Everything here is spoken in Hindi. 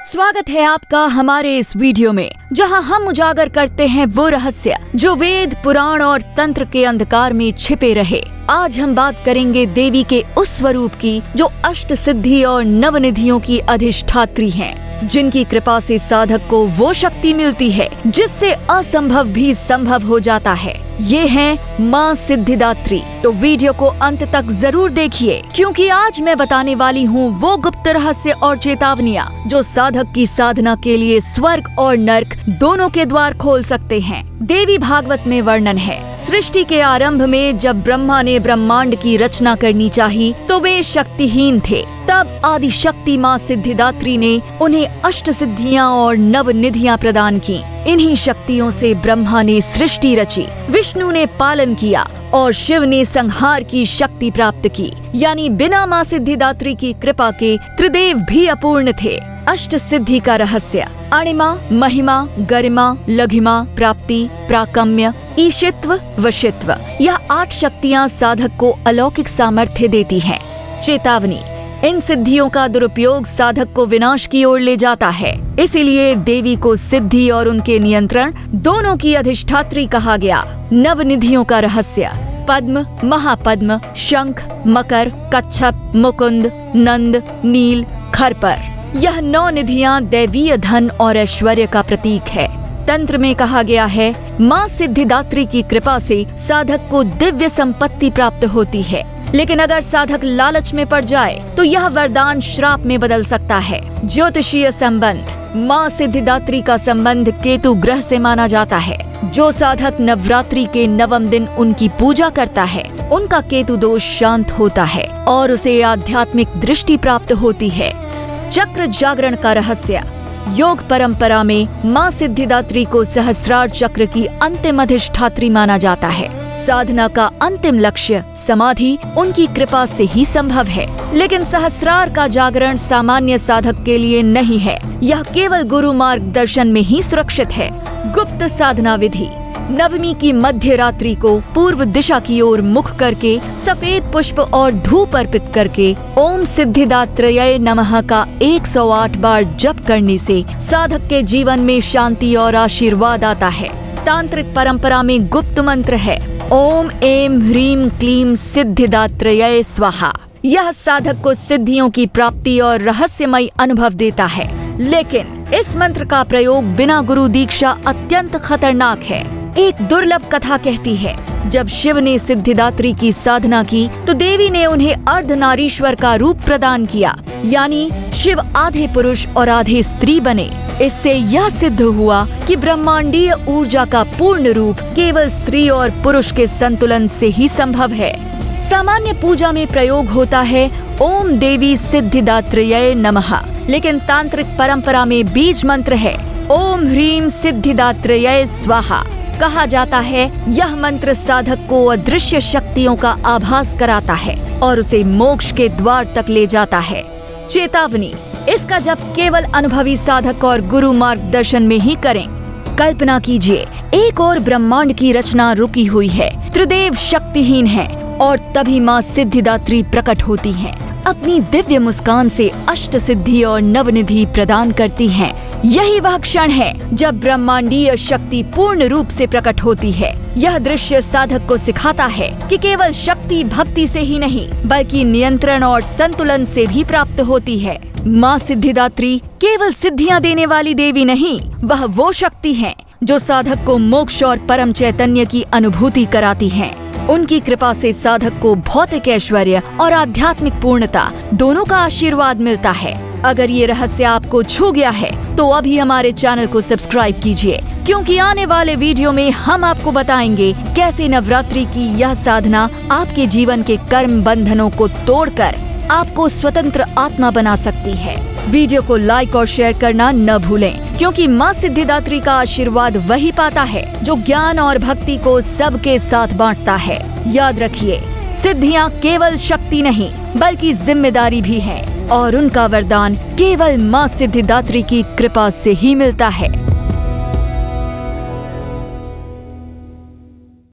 स्वागत है आपका हमारे इस वीडियो में, जहां हम उजागर करते हैं वो रहस्य जो वेद, पुराण और तंत्र के अंधकार में छिपे रहे। आज हम बात करेंगे देवी के उस स्वरूप की जो अष्ट सिद्धि और नवनिधियों की अधिष्ठात्री हैं, जिनकी कृपा से साधक को वो शक्ति मिलती है जिससे असंभव भी संभव हो जाता है। ये हैं माँ सिद्धिदात्री। तो वीडियो को अंत तक जरूर देखिए, क्योंकि आज मैं बताने वाली हूँ वो गुप्त रहस्य और चेतावनियाँ जो साधक की साधना के लिए स्वर्ग और नर्क दोनों के द्वार खोल सकते हैं। देवी भागवत में वर्णन है, सृष्टि के आरंभ में जब ब्रह्मा ने ब्रह्मांड की रचना करनी चाहिए तो वे शक्तिहीन थे। तब आदि शक्ति माँ सिद्धिदात्री ने उन्हें अष्ट सिद्धियाँ और नव निधियाँ प्रदान की। इन्हीं शक्तियों से ब्रह्मा ने सृष्टि रची, विष्णु ने पालन किया और शिव ने संहार की शक्ति प्राप्त की। यानी बिना माँ सिद्धिदात्री की कृपा के त्रिदेव भी अपूर्ण थे। अष्ट सिद्धि का रहस्य: अणिमा, महिमा, गरिमा, लघिमा, प्राप्ति, प्राकम्य, ईशित्व, वशित्व। यह 8 शक्तियाँ साधक को अलौकिक सामर्थ्य देती हैं। चेतावनी: इन सिद्धियों का दुरुपयोग साधक को विनाश की ओर ले जाता है। इसीलिए देवी को सिद्धि और उनके नियंत्रण दोनों की अधिष्ठात्री कहा गया। नवनिधियों का रहस्य: पद्म, महापद्म, शंख, मकर, कच्छप, मुकुंद, नंद, नील, खरपर। यह 9 निधियां दैवीय धन और ऐश्वर्य का प्रतीक है। तंत्र में कहा गया है, माँ सिद्धिदात्री की कृपा से साधक को दिव्य संपत्ति प्राप्त होती है, लेकिन अगर साधक लालच में पड़ जाए तो यह वरदान श्राप में बदल सकता है। ज्योतिषीय संबंध: माँ सिद्धिदात्री का संबंध केतु ग्रह से माना जाता है। जो साधक नवरात्रि के 9वें दिन उनकी पूजा करता है, उनका केतु दोष शांत होता है और उसे आध्यात्मिक दृष्टि प्राप्त होती है। चक्र जागरण का रहस्य: योग परंपरा में माँ सिद्धिदात्री को सहस्रार चक्र की अंतिम अधिष्ठात्री माना जाता है। साधना का अंतिम लक्ष्य समाधि उनकी कृपा से ही संभव है, लेकिन सहस्रार का जागरण सामान्य साधक के लिए नहीं है। यह केवल गुरु मार्गदर्शन में ही सुरक्षित है। गुप्त साधना विधि: नवमी की मध्य रात्रि को पूर्व दिशा की ओर मुख करके सफेद पुष्प और धूप अर्पित करके ओम सिद्धिदात्रये नमः का 108 बार जप करने से साधक के जीवन में शांति और आशीर्वाद आता है। तांत्रिक परंपरा में गुप्त मंत्र है ओम ऐं ह्रीं क्लीं सिद्धिदात्रये स्वाहा। यह साधक को सिद्धियों की प्राप्ति और रहस्यमय अनुभव देता है, लेकिन इस मंत्र का प्रयोग बिना गुरु दीक्षा अत्यंत खतरनाक है। एक दुर्लभ कथा कहती है, जब शिव ने सिद्धिदात्री की साधना की तो देवी ने उन्हें अर्धनारीश्वर का रूप प्रदान किया, यानी शिव आधे पुरुष और आधे स्त्री बने। इससे यह सिद्ध हुआ कि ब्रह्मांडीय ऊर्जा का पूर्ण रूप केवल स्त्री और पुरुष के संतुलन से ही संभव है। सामान्य पूजा में प्रयोग होता है ओम देवी सिद्धिदात्रये नमः, लेकिन तांत्रिक परंपरा में बीज मंत्र है ओम ह्रीं सिद्धिदात्रये स्वाहा। कहा जाता है यह मंत्र साधक को अदृश्य शक्तियों का आभास कराता है और उसे मोक्ष के द्वार तक ले जाता है। चेतावनी: इसका जप केवल अनुभवी साधक और गुरु मार्गदर्शन में ही करें। कल्पना कीजिए, एक और ब्रह्मांड की रचना रुकी हुई है, त्रिदेव शक्तिहीन है और तभी माँ सिद्धिदात्री प्रकट होती हैं। अपनी दिव्य मुस्कान से अष्ट सिद्धि और नवनिधि प्रदान करती हैं। यही वह क्षण है जब ब्रह्मांडीय शक्ति पूर्ण रूप से प्रकट होती है। यह दृश्य साधक को सिखाता है कि केवल शक्ति भक्ति से ही नहीं, बल्कि नियंत्रण और संतुलन से भी प्राप्त होती है। माँ सिद्धिदात्री केवल सिद्धियाँ देने वाली देवी नहीं, वह वो शक्ति है जो साधक को मोक्ष और परम चैतन्य की अनुभूति कराती है। उनकी कृपा से साधक को भौतिक ऐश्वर्य और आध्यात्मिक पूर्णता दोनों का आशीर्वाद मिलता है। अगर ये रहस्य आपको छू गया है तो अभी हमारे चैनल को सब्सक्राइब कीजिए, क्योंकि आने वाले वीडियो में हम आपको बताएंगे कैसे नवरात्रि की यह साधना आपके जीवन के कर्म बंधनों को तोड़कर आपको स्वतंत्र आत्मा बना सकती है। वीडियो को लाइक और शेयर करना न भूलें, क्योंकि माँ सिद्धिदात्री का आशीर्वाद वही पाता है जो ज्ञान और भक्ति को सबके साथ बांटता है। याद रखिए, सिद्धियाँ केवल शक्ति नहीं बल्कि जिम्मेदारी भी है, और उनका वरदान केवल माँ सिद्धिदात्री की कृपा से ही मिलता है।